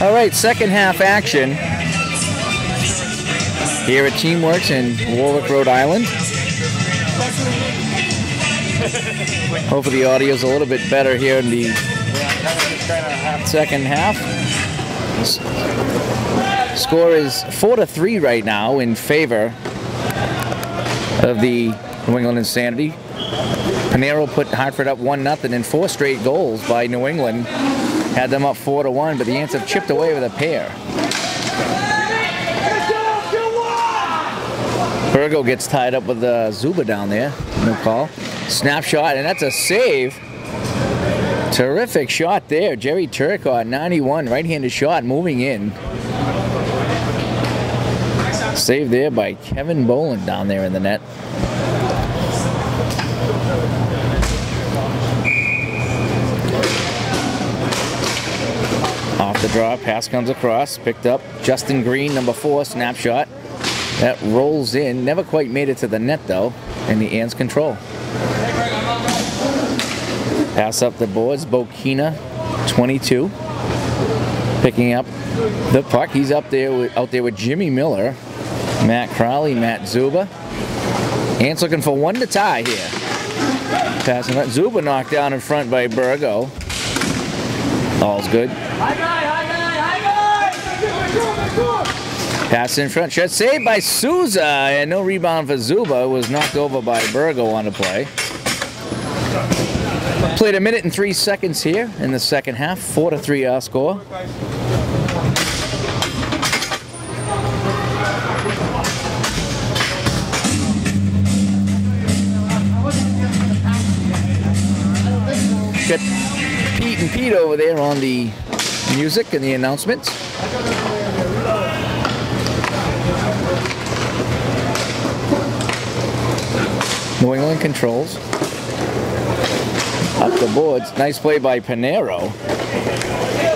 All right, second half action here at Teamworks in Warwick, Rhode Island. Hopefully the audio's a little bit better here in the second half. Score is 4-3 right now in favor of the New England Insanity. Panero put Hartford up 1-0 in 4 straight goals by New England. Had them up 4-1, but the Ants have chipped away with a pair. Burgo gets tied up with Zuba down there. No call. Snapshot, and that's a save. Terrific shot there. Jerry Turcotte, 91, right-handed shot, moving in. Save there by Kevin Boland down there in the net. Off the draw, pass comes across, picked up. Justin Green, number 4, snapshot. That rolls in, never quite made it to the net though, in the Ants' control. Pass up the boards, Bokina, 22. Picking up the puck, he's out there with Jimmy Miller, Matt Crowley, Matt Zuba. Ants looking for one to tie here. Passing up, Zuba knocked down in front by Burgo. All's good. Pass in front, shot saved by Souza, and no rebound for Zuba. It was knocked over by Burgo on the play. Played 1 minute and 3 seconds here in the second half. 4-3 our score. Got Pete and Pete over there on the music and the announcements. New England controls. Up the boards. Nice play by Panero.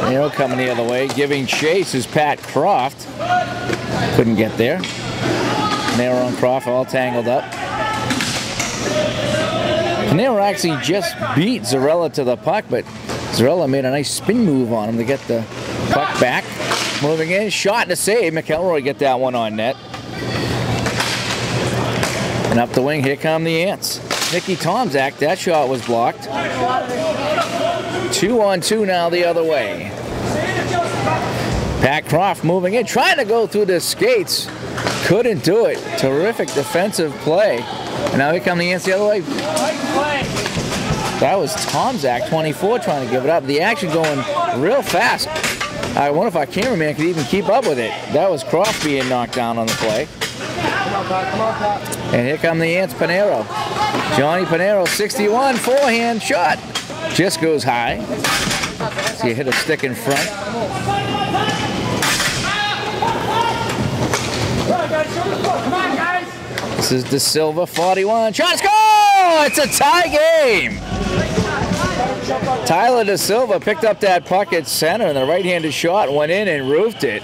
Panero coming the other way. Giving chase is Pat Croft. Couldn't get there. Panero and Croft all tangled up. Panero actually just beat Zarella to the puck, but Zarella made a nice spin move on him to get the puck back. Moving in. Shot to save. McElroy get that one on net. And up the wing, here come the Ants. Nicky Tomczak, that shot was blocked. 2-on-2 now the other way. Pat Croft moving in, trying to go through the skates. Couldn't do it. Terrific defensive play. And now here come the Ants the other way. That was Tomczak, 24, trying to give it up. The action going real fast. I wonder if our cameraman could even keep up with it. That was Croft being knocked down on the play. And here come the Ants, Panero. Johnny Panero, 61, forehand shot. Just goes high. See, you hit a stick in front. This is De Silva, 41. Shot, score! It's a tie game. Tyler De Silva picked up that puck at center, and the right-handed shot went in and roofed it.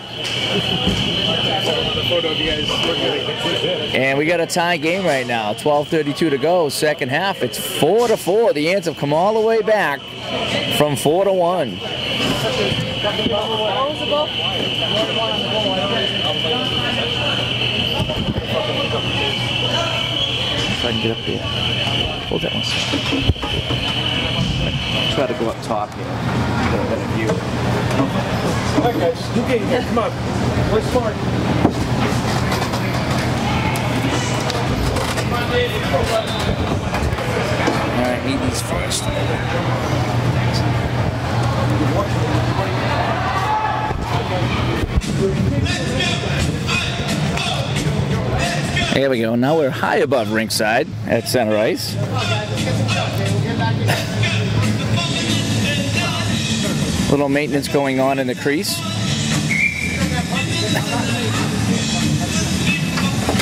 And we got a tie game right now. 12:32 to go, second half. It's 4-4. The Ants have come all the way back from 4-1. If I can get up there. Hold that one. Try to go up top here. Get a better view. All right, guys. You get here. Come on. Where's Mark? Alright, eat these first. There we go. Now we're high above ringside at center ice. Little maintenance going on in the crease.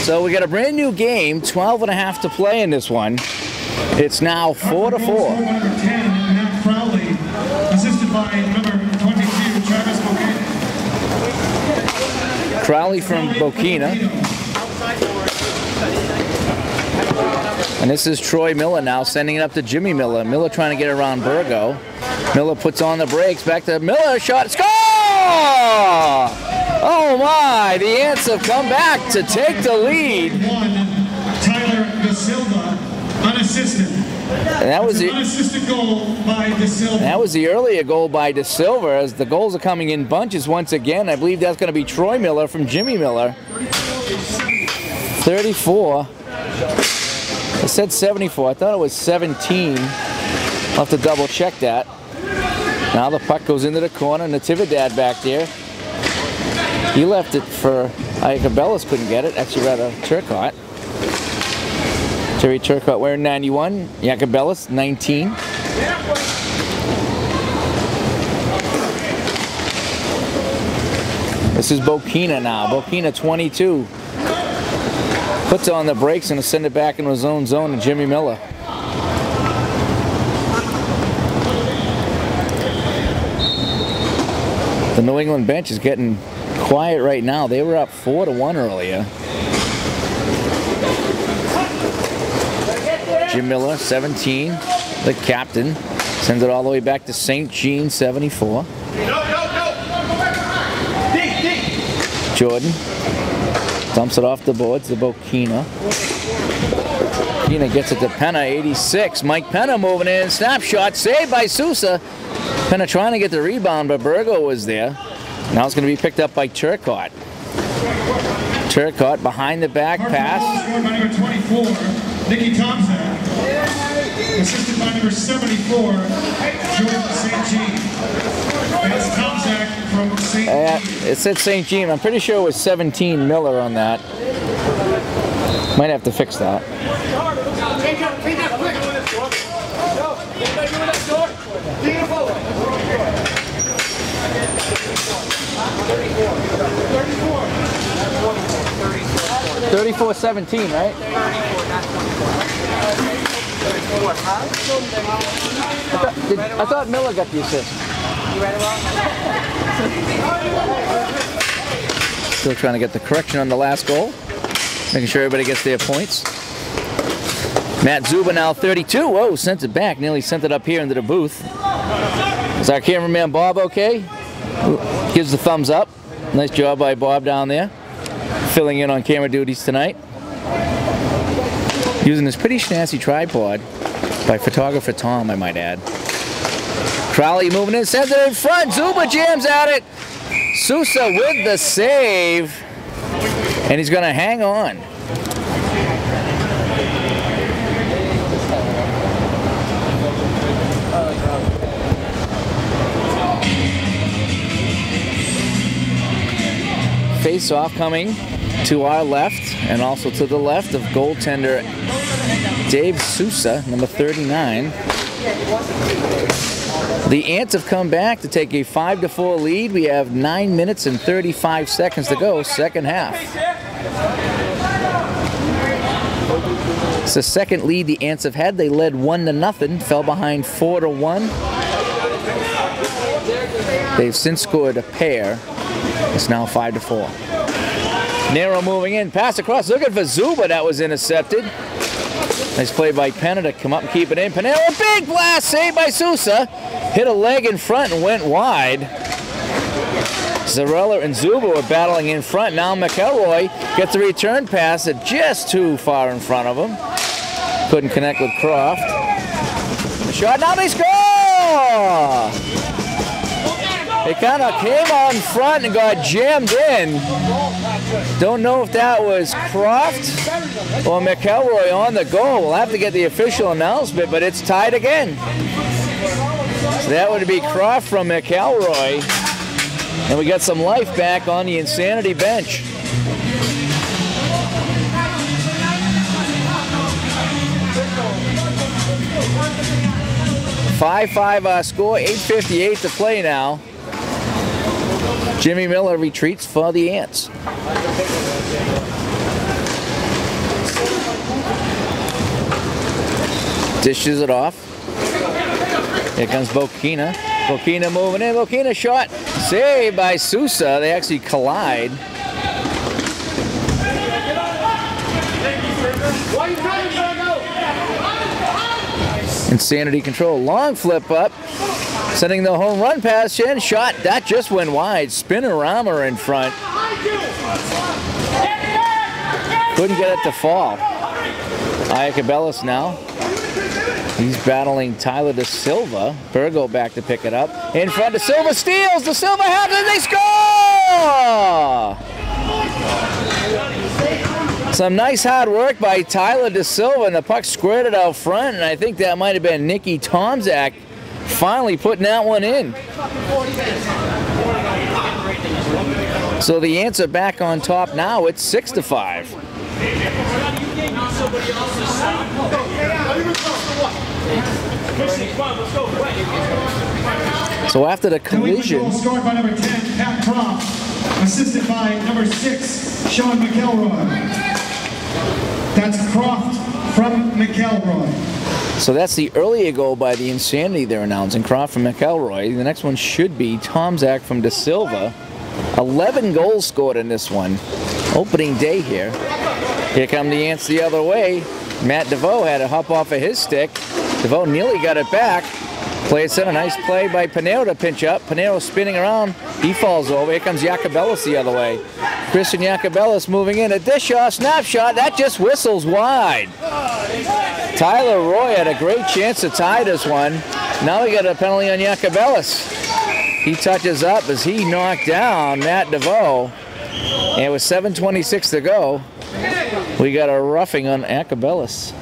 So we got a brand new game, 12.5 to play in this one. It's now 4-4. Number 10, Matt Crowley, assisted by number 22, Travis Bokina. Crowley from Bokina. And this is Troy Miller now sending it up to Jimmy Miller. Miller trying to get around Burgo. Miller puts on the brakes, back to Miller, shot, score! Oh my, the Ants have come back to take the lead. Tyler Da Silva, unassisted. And that was the unassisted goal by Da Silva. That was the earlier goal by Da Silva, as the goals are coming in bunches once again. I believe that's going to be Troy Miller from Jimmy Miller. 34. I said 74. I thought it was 17. I'll have to double check that. Now the puck goes into the corner. Natividad back there. He left it for Iacobellis, couldn't get it. Actually, rather Turcotte. Terry Turcotte wearing 91. Iacobellis 19. This is Bokina now. Bokina 22. Puts on the brakes and send it back into his own zone to Jimmy Miller. The New England bench is getting quiet right now. They were up 4-1 earlier. Jim Miller, 17, the captain, sends it all the way back to St. Jean, 74. Jordan dumps it off the boards to Bokina. Bokina gets it to Penna, 86. Mike Penna moving in, snapshot, saved by Sousa. Penna trying to get the rebound, but Burgo was there. Now it's going to be picked up by Turcotte. Turcotte behind the back pass. Scored by number 24, Nicky Thompson. Assisted by number 74, Jordan St. Jean. That's Tomzak from St. Jean. It said St. Jean. I'm pretty sure it was 17 Miller on that. Might have to fix that. 34-17, right? I thought Miller got the assist. Still trying to get the correction on the last goal. Making sure everybody gets their points. Matt Zuba now 32. Whoa, sent it back. Nearly sent it up here into the booth. Is our cameraman Bob okay? Gives the thumbs up. Nice job by Bob down there. Filling in on camera duties tonight. Using this pretty snazzy tripod by photographer Tom, I might add. Crowley moving in, sends it in front. Zuba jams at it. Sousa with the save. And he's going to hang on. Face-off coming to our left and also to the left of goaltender Dave Sousa, number 39. The Ants have come back to take a 5-4 lead. We have 9 minutes and 35 seconds to go, second half. It's the second lead the Ants have had. They led 1-0, fell behind 4-1. They've since scored a pair. It's now 5-4. Nero moving in, pass across, looking for Zuba, that was intercepted. Nice play by Penna to come up and keep it in. Pinero, big blast, saved by Sousa. Hit a leg in front and went wide. Zarella and Zuba were battling in front. Now McElroy gets the return pass at just too far in front of him. Couldn't connect with Croft. The shot, now they score! They kind of came on front and got jammed in. Don't know if that was Croft or McElroy on the goal. We'll have to get the official announcement, but it's tied again. So that would be Croft from McElroy. And we got some life back on the Insanity bench. Five score, 8:58 to play now. Jimmy Miller retreats for the Ants. Dishes it off. Here comes Bokina. Bokina moving in. Bokina shot. Saved by Sousa. They actually collide. Insanity control. Long flip up. Sending the home run pass in. Shot. That just went wide. Spinorama in front. Couldn't get it to fall. AIHL now. He's battling Tyler De Silva. Burgo back to pick it up. In front, De Silva steals. De Silva has it. They score! Some nice hard work by Tyler De Silva, and the puck squirted out front, and I think that might have been Nicky Tomczak finally putting that one in. So the Ants are back on top now. It's 6-5. So after the collision, scored by number 10, Pat Croft, assisted by number 6, Sean McElroy. That's Croft from McElroy. So that's the earlier goal by the Insanity they're announcing. Croft from McElroy. The next one should be Tomczak from De Silva. 11 goals scored in this one. Opening day here. Here come the Ants the other way. Matt DeVoe had to hop off of his stick. DeVoe nearly got it back. Play it center. Nice play by Pinero to pinch up. Pinero spinning around. He falls over. Here comes Jacobellis the other way. Christian Jacobellis moving in. A dish off, snapshot. That just whistles wide. Tyler Roy had a great chance to tie this one. Now we got a penalty on Jacobellis. He touches up as he knocked down Matt DeVoe. And with 7:26 to go, we got a roughing on Jacobellis.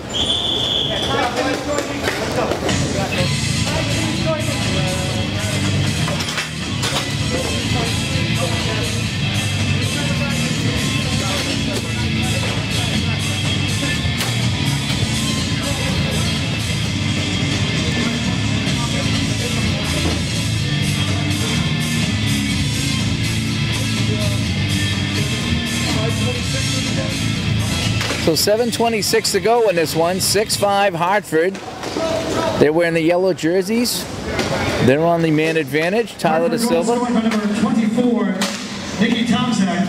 So 7:26 to go in this one. 6-5 Hartford. They're wearing the yellow jerseys. They're on the man advantage. Tyler De Silva. Scored by number 24, Nicky Tomczak.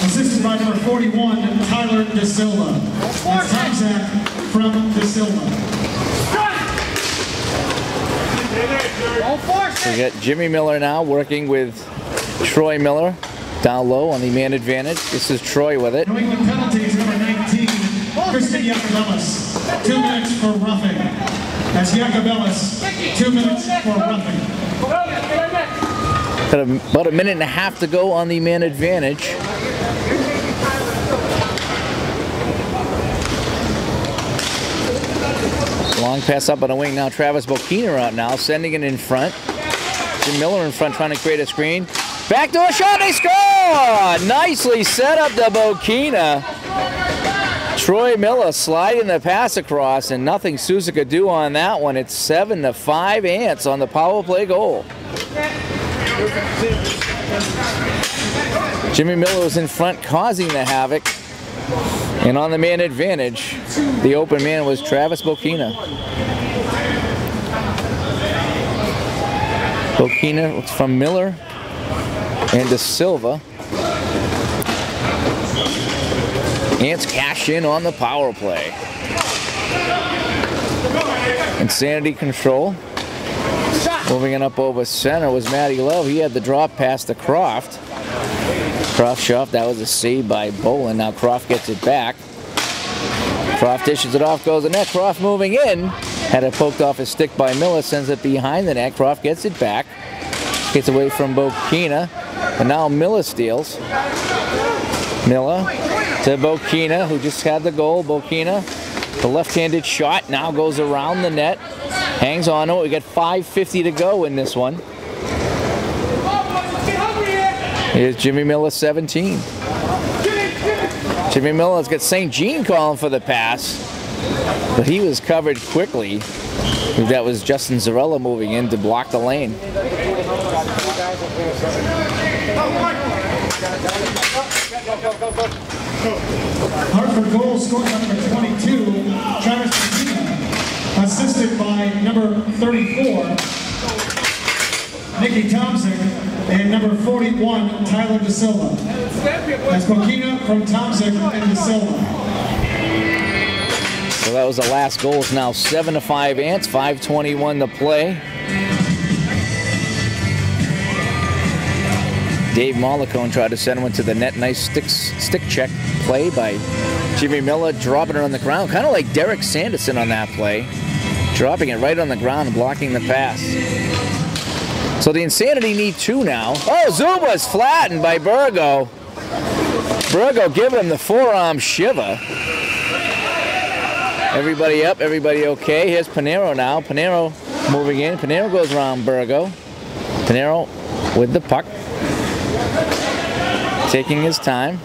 Assisted by number 41, Tyler De Silva. That's Tomczak from De Silva. We got Jimmy Miller now working with Troy Miller down low on the man advantage. This is Troy with it. New England penalties, number 19, Christian Jacobellis. 2 minutes for roughing. That's Jacobellis. 2 minutes for roughing. Got about a minute and a half to go on the man advantage. Long pass up on the wing now. Travis Bokina out now, sending it in front. Jim Miller in front trying to create a screen. Backdoor shot, they score! Nicely set up to Bokina. Troy Miller sliding the pass across, and nothing Sousa could do on that one. It's 7-5 Ants on the power play goal. Jimmy Miller was in front causing the havoc. And on the man advantage, the open man was Travis Bokina. Bokina from Miller and De Silva. Ants cash in on the power play. Insanity control. Moving it up over center was Matty Love. He had the drop pass to Croft. Croft shot, that was a save by Bolin. Now Croft gets it back. Croft dishes it off, goes the net. Croft moving in. Had it poked off his stick by Miller, sends it behind the net. Croft gets it back. Gets away from Bokina. And now Miller steals. Miller to Bokina, who just had the goal. Bokina, the left-handed shot, now goes around the net. Hangs on to it. We got 5:50 to go in this one. Here's Jimmy Miller, 17. Jimmy Miller's got St. Jean calling for the pass, but he was covered quickly. That was Justin Zarella moving in to block the lane. Hartford goal scored by number 22, Travis Bokina, assisted by number 34, Nicky Tomczak, and number 41, Tyler De Silva. That's Bokina from Tomczak and De Silva. So that was the last goal. It's now 7-5 Ants, 5:21 to play. Dave Mollicone tried to send one to the net. Nice stick check play by Jimmy Miller, dropping it on the ground. Kind of like Derek Sanderson on that play. Dropping it right on the ground and blocking the pass. So the Insanity need 2 now. Oh, Zuba's flattened by Burgo. Burgo giving him the forearm shiver. Everybody up, everybody okay. Here's Pinero now. Pinero moving in. Pinero goes around Burgo. Pinero with the puck. Taking his time.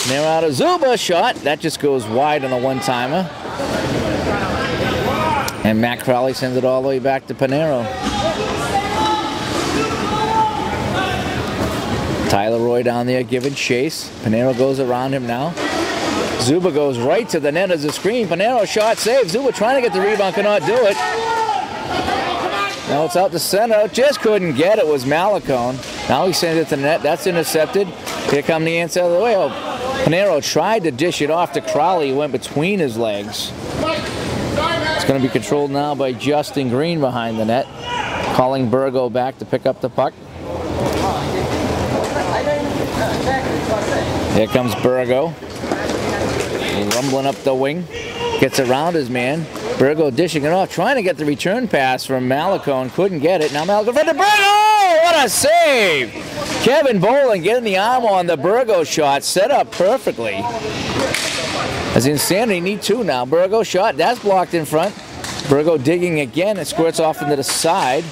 Pinero out of Zuba shot. That just goes wide on the one-timer. And Matt Crowley sends it all the way back to Pinero. Tyler Roy down there giving chase. Pinero goes around him now. Zuba goes right to the net as a screen. Pinero shot save. Zuba trying to get the rebound, cannot do it. Now it's out to center. Just couldn't get it. Was Mollicone. Now he sends it to the net. That's intercepted. Here come the answer of the way. Oh, Pinero tried to dish it off to Crowley. He went between his legs. It's going to be controlled now by Justin Green behind the net. Calling Burgo back to pick up the puck. Here comes Burgo. Rumbling up the wing. Gets around his man. Burgo dishing it off. Trying to get the return pass from Mollicone. Couldn't get it. Now Mollicone for the Burgo! Oh, what a save! Kevin Boland getting the arm on the Burgo shot. Set up perfectly. As Insanity need 2 now. Burgo shot. That's blocked in front. Burgo digging again. It squirts off into the side.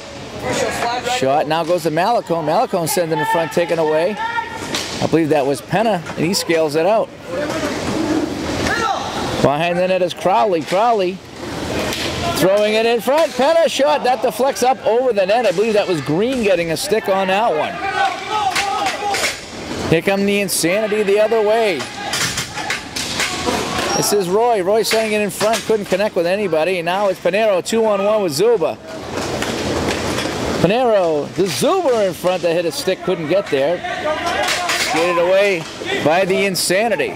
Shot now goes to Mollicone. Mollicone sending in front, taken away. I believe that was Penna, and he scales it out. Behind the net is Crowley. Crowley throwing it in front. Penna shot. That deflects up over the net. I believe that was Green getting a stick on that one. Here come the Insanity the other way. This is Roy. Roy sending it in front. Couldn't connect with anybody. And now it's Pinero 2-on-1 with Zuba. Pinero, the Zuba in front that hit a stick. Couldn't get there. Skated away by the Insanity.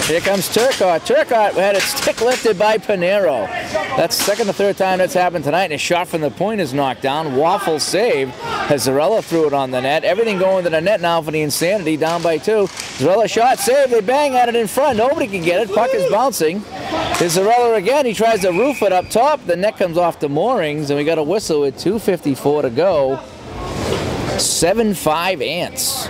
Here comes Turcotte. Turcotte had its stick lifted by Pinero. That's the second or third time that's happened tonight. And a shot from the point is knocked down. Waffle saved as Zarella threw it on the net. Everything going to the net now for the Insanity, down by 2. Zarella shot saved. They bang at it in front. Nobody can get it. Puck is bouncing. Here's Zarella again. He tries to roof it up top. The net comes off the moorings, and we got a whistle with 2:54 to go. 7-5 Ants.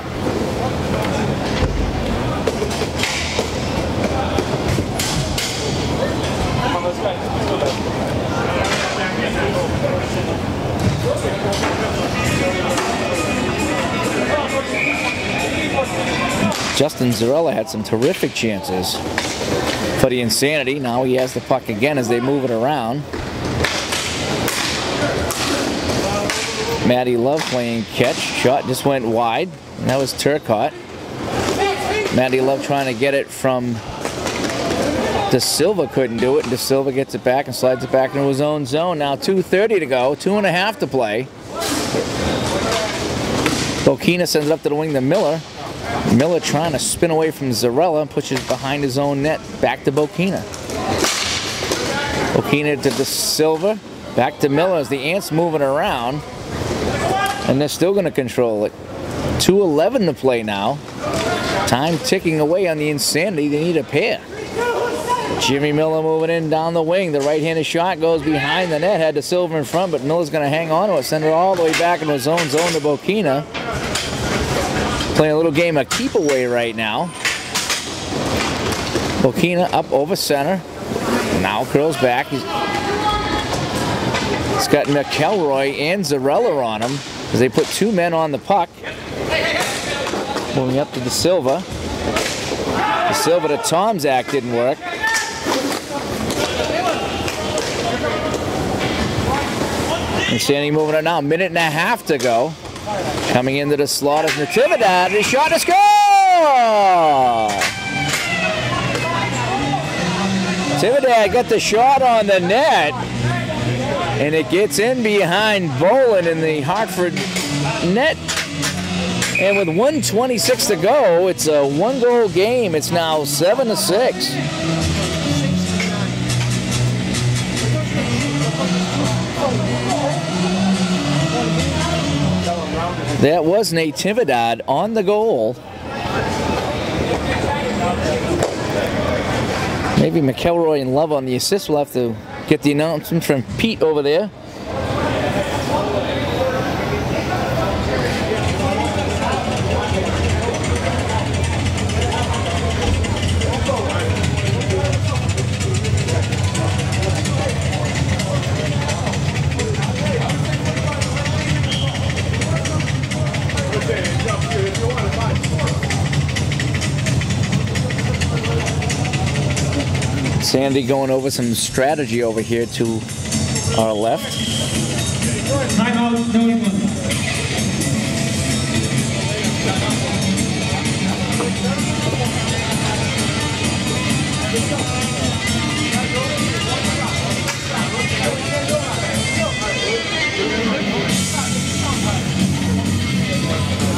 Justin Zarella had some terrific chances for the Insanity. Now he has the puck again as they move it around. Matty Love playing catch. Shot just went wide. And that was Turcotte. Matty Love trying to get it from De Silva, couldn't do it. And De Silva gets it back and slides it back into his own zone. Now 2:30 to go. 2.5 to play. Bokina sends it up to the wing to Miller. Miller trying to spin away from Zarella and pushes behind his own net. Back to Bokina. Bokina to De Silva. Back to Miller as the Ants moving around. And they're still going to control it. 2:11 to play now. Time ticking away on the Insanity. They need a pair. Jimmy Miller moving in down the wing. The right-handed shot goes behind the net. Had De Silva in front, but Miller's going to hang on to it. Send it all the way back in his own zone to Bokina. Playing a little game of keep away right now. Bokina up over center. Now curls back. He's got McElroy and Zarella on him as they put 2 men on the puck. Moving up to De Silva. De Silva to Tomczak didn't work. And Sandy moving it now. 1.5 to go. Coming into the slot is Natividad. His shot to score! Natividad got the shot on the net. And it gets in behind Boland in the Hartford net. And with 1:26 to go, it's a 1-goal game. It's now 7-6. That was Natividad on the goal. Maybe McElroy and Love on the assist. We'll have to get the announcement from Pete over there. Sandy going over some strategy over here to our left. Timeout, New England.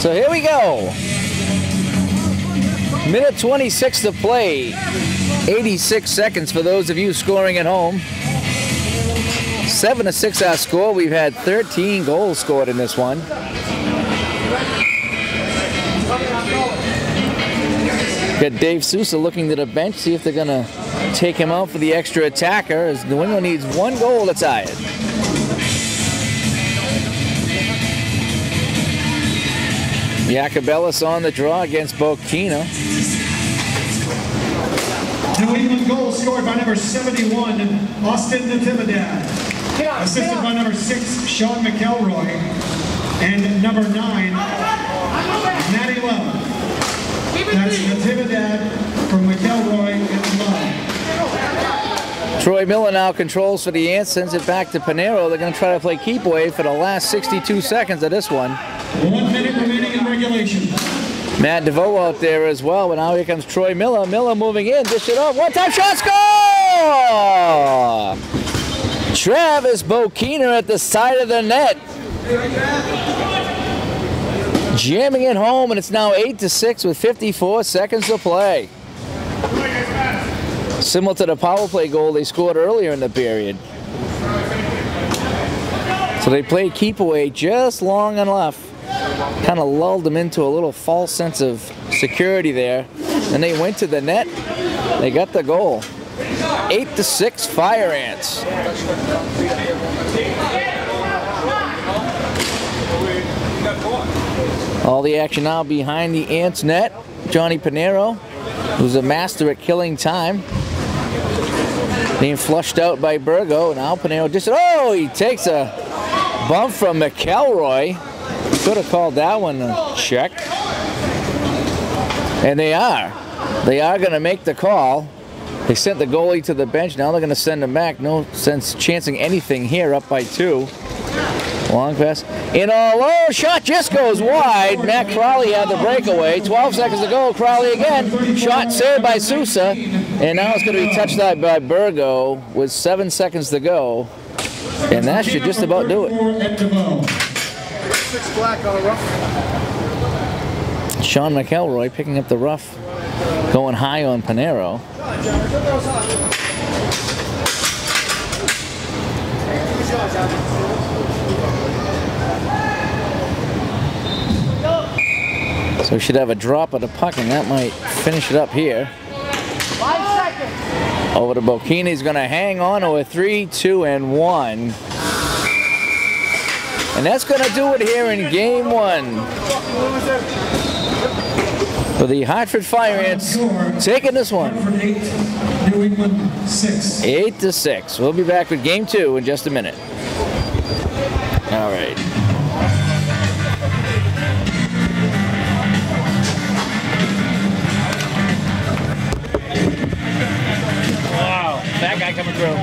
So here we go. Minute 26 to play. 86 seconds for those of you scoring at home. 7-6 our score. We've had 13 goals scored in this one. Got Dave Sousa looking to the bench, see if they're going to take him out for the extra attacker, as New England needs one goal to tie it. Jacobellis on the draw against Bokina. New England goal scored by number 71, Austin Natividad. Assisted by number 6, Sean McElroy. And number 9, Matty Love. That's Natividad from McElroy and Love. Troy Miller now controls for the Ants, sends it back to Pinero. They're going to try to play keep away for the last 62 seconds of this one. 1 minute remaining in regulation. Matt DeVoe out there as well, but now here comes Troy Miller. Miller moving in, dish it off, one-time shot, score! Travis Bokina at the side of the net. Jamming it home, and it's now 8-6 with 54 seconds to play. Similar to the power play goal they scored earlier in the period. So they played keep away just long enough. Kind of lulled them into a little false sense of security there. And they went to the net. They got the goal. 8-6 Fire Ants. All the action now behind the Ants net. Johnny Pinero, who's a master at killing time, being flushed out by Burgo. Now Pinero just, oh, he takes a bump from McElroy. Could have called that one a check. And they are. They are going to make the call. They sent the goalie to the bench. Now they're going to send him back. No sense chancing anything here, up by 2. Long pass. In a low shot just goes wide. Matt Crowley had the breakaway. 12 seconds to go. Crowley again. Shot saved by Sousa. And now it's going to be touched out by Burgo with 7 seconds to go. And that should just about do it. Sean McElroy picking up the rough, going high on Pinero. So we should have a drop of the puck, and that might finish it up here. 5 seconds. Over to Bokina. He's going to hang on to a 3-2-1. And that's going to do it here in game 1. For the Hartford Fire Ants taking this one. Hartford 8, New England 6. 8-6. We'll be back with game 2 in just a minute. All right. Wow, that guy coming through.